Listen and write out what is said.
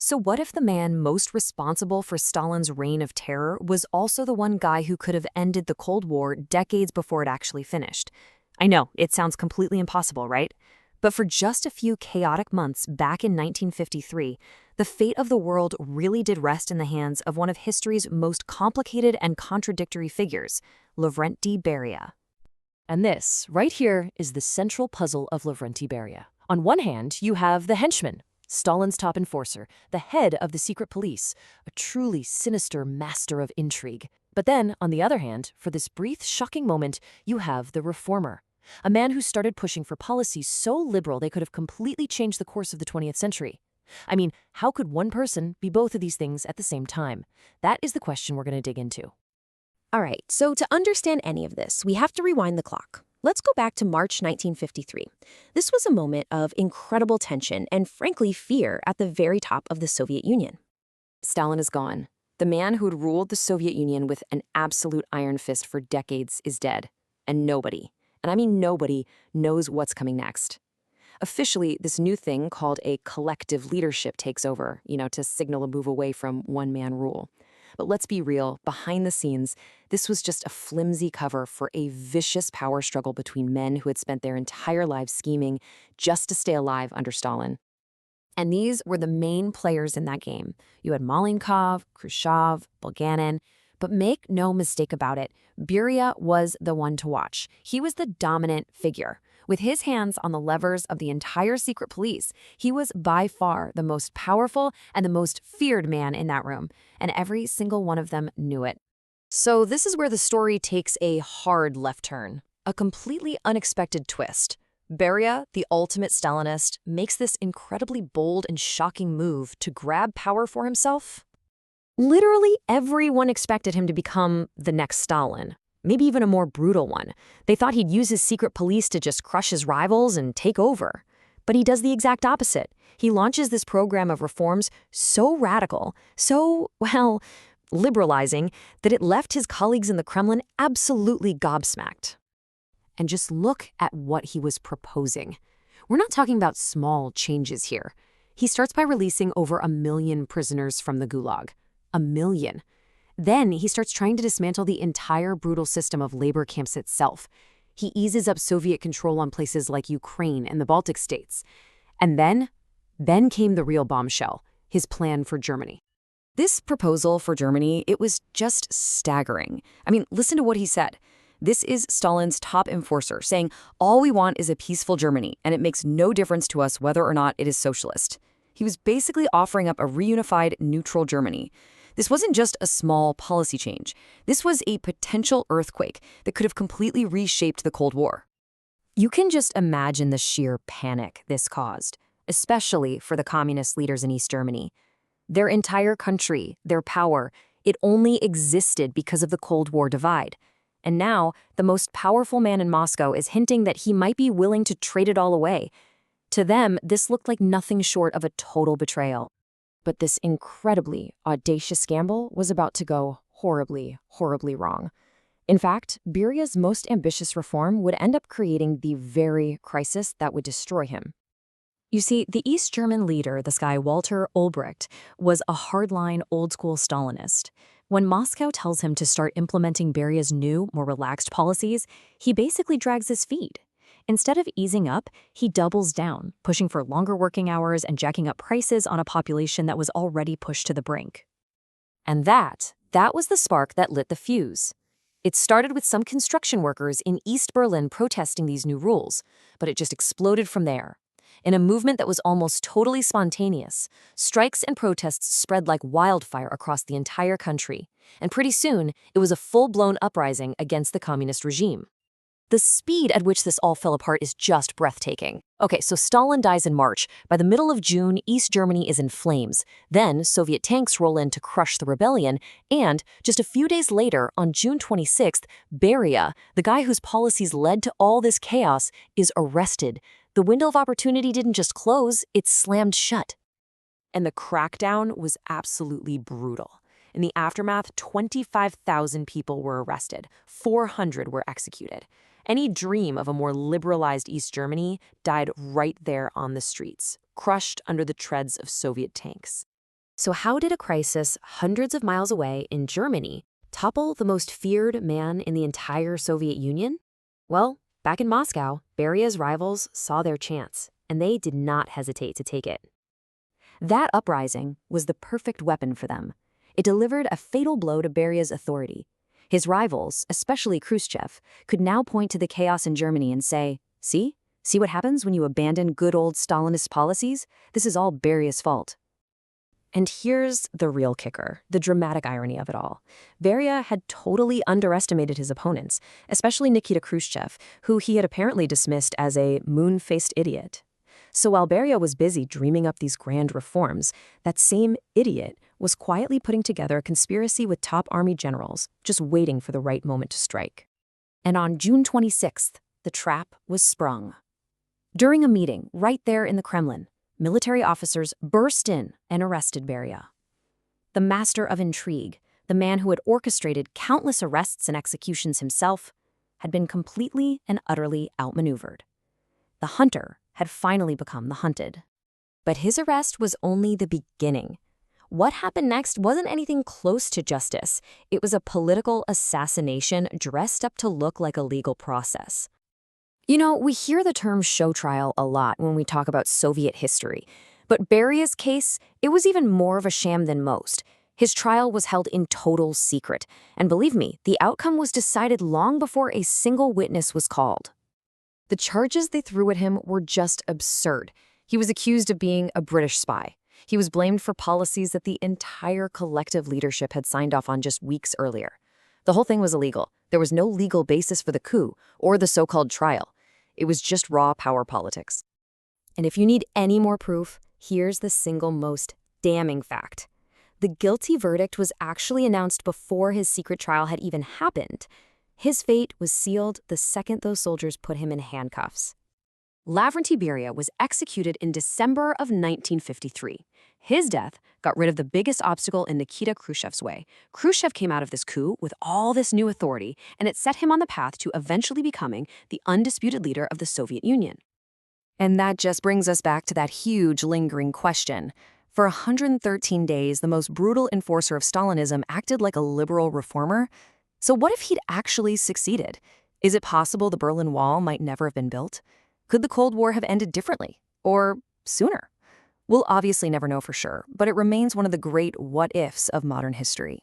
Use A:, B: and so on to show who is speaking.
A: So what if the man most responsible for Stalin's reign of terror was also the one guy who could have ended the Cold War decades before it actually finished? I know, it sounds completely impossible, right? But for just a few chaotic months back in 1953, the fate of the world really did rest in the hands of one of history's most complicated and contradictory figures, Lavrenti Beria.
B: And this, right here, is the central puzzle of Lavrenti Beria. On one hand, you have the henchman, Stalin's top enforcer, the head of the secret police, a truly sinister master of intrigue. But then, on the other hand, for this brief, shocking moment, you have the reformer, a man who started pushing for policies so liberal they could have completely changed the course of the 20th century. I mean, how could one person be both of these things at the same time? That is the question we're going to dig into.
C: All right, so to understand any of this, we have to rewind the clock. Let's go back to March 1953. This was a moment of incredible tension and, frankly, fear at the very top of the Soviet Union.
A: Stalin is gone. The man who had ruled the Soviet Union with an absolute iron fist for decades is dead. And nobody, and I mean nobody, knows what's coming next. Officially, this new thing called a collective leadership takes over, to signal a move away from one-man rule. But let's be real, behind the scenes, this was just a flimsy cover for a vicious power struggle between men who had spent their entire lives scheming just to stay alive under Stalin. And these were the main players in that game. You had Malenkov, Khrushchev, Bulganin. But make no mistake about it, Beria was the one to watch. He was the dominant figure. With his hands on the levers of the entire secret police, he was by far the most powerful and the most feared man in that room, and every single one of them knew it. So this is where the story takes a hard left turn, a completely unexpected twist. Beria, the ultimate Stalinist, makes this incredibly bold and shocking move to grab power for himself. Literally everyone expected him to become the next Stalin. Maybe even a more brutal one. They thought he'd use his secret police to just crush his rivals and take over. But he does the exact opposite. He launches this program of reforms so radical, so, liberalizing, that it left his colleagues in the Kremlin absolutely gobsmacked. And just look at what he was proposing. We're not talking about small changes here. He starts by releasing over 1 million prisoners from the Gulag. 1 million. Then he starts trying to dismantle the entire brutal system of labor camps itself. He eases up Soviet control on places like Ukraine and the Baltic states. And then came the real bombshell, his plan for Germany. This proposal for Germany, it was just staggering. I mean, listen to what he said. This is Stalin's top enforcer saying, all we want is a peaceful Germany, and it makes no difference to us whether or not it is socialist. He was basically offering up a reunified, neutral Germany. This wasn't just a small policy change. This was a potential earthquake that could have completely reshaped the Cold War. You can just imagine the sheer panic this caused, especially for the communist leaders in East Germany. Their entire country, their power, it only existed because of the Cold War divide. And now, the most powerful man in Moscow is hinting that he might be willing to trade it all away. To them, this looked like nothing short of a total betrayal. But this incredibly audacious gamble was about to go horribly, horribly wrong. In fact, Beria's most ambitious reform would end up creating the very crisis that would destroy him. You see, the East German leader, this guy Walter Ulbricht, was a hardline, old-school Stalinist. When Moscow tells him to start implementing Beria's new, more relaxed policies, he basically drags his feet. Instead of easing up, he doubles down, pushing for longer working hours and jacking up prices on a population that was already pushed to the brink. And that was the spark that lit the fuse. It started with some construction workers in East Berlin protesting these new rules, but it just exploded from there. In a movement that was almost totally spontaneous, strikes and protests spread like wildfire across the entire country, and pretty soon, it was a full-blown uprising against the communist regime. The speed at which this all fell apart is just breathtaking. Okay, so Stalin dies in March. By the middle of June, East Germany is in flames. Then Soviet tanks roll in to crush the rebellion. And just a few days later, on June 26th, Beria, the guy whose policies led to all this chaos, is arrested. The window of opportunity didn't just close, it slammed shut. And the crackdown was absolutely brutal. In the aftermath, 25,000 people were arrested. 400 were executed. Any dream of a more liberalized East Germany died right there on the streets, crushed under the treads of Soviet tanks.
B: So how did a crisis hundreds of miles away in Germany topple the most feared man in the entire Soviet Union? Well, back in Moscow, Beria's rivals saw their chance, and they did not hesitate to take it.
A: That uprising was the perfect weapon for them. It delivered a fatal blow to Beria's authority. His rivals, especially Khrushchev, could now point to the chaos in Germany and say, See what happens when you abandon good old Stalinist policies? This is all Beria's fault. And here's the real kicker, the dramatic irony of it all. Beria had totally underestimated his opponents, especially Nikita Khrushchev, who he had apparently dismissed as a moon-faced idiot. So while Beria was busy dreaming up these grand reforms, that same idiot was quietly putting together a conspiracy with top army generals, just waiting for the right moment to strike. And on June 26th, the trap was sprung. During a meeting right there in the Kremlin, military officers burst in and arrested Beria. The master of intrigue, the man who had orchestrated countless arrests and executions himself, had been completely and utterly outmaneuvered. The hunter had finally become the hunted. But his arrest was only the beginning. What happened next wasn't anything close to justice. It was a political assassination dressed up to look like a legal process. You know, we hear the term show trial a lot when we talk about Soviet history. But Beria's case, it was even more of a sham than most. His trial was held in total secret. And believe me, the outcome was decided long before a single witness was called. The charges they threw at him were just absurd. He was accused of being a British spy. He was blamed for policies that the entire collective leadership had signed off on just weeks earlier. The whole thing was illegal. There was no legal basis for the coup or the so-called trial. It was just raw power politics. And if you need any more proof, here's the single most damning fact. The guilty verdict was actually announced before his secret trial had even happened. His fate was sealed the second those soldiers put him in handcuffs. Lavrentiy Beria was executed in December of 1953. His death got rid of the biggest obstacle in Nikita Khrushchev's way. Khrushchev came out of this coup with all this new authority, and it set him on the path to eventually becoming the undisputed leader of the Soviet Union. And that just brings us back to that huge lingering question. For 113 days, the most brutal enforcer of Stalinism acted like a liberal reformer. So what if he'd actually succeeded? Is it possible the Berlin Wall might never have been built? Could the Cold War have ended differently? Or sooner? We'll obviously never know for sure, but it remains one of the great what-ifs of modern history.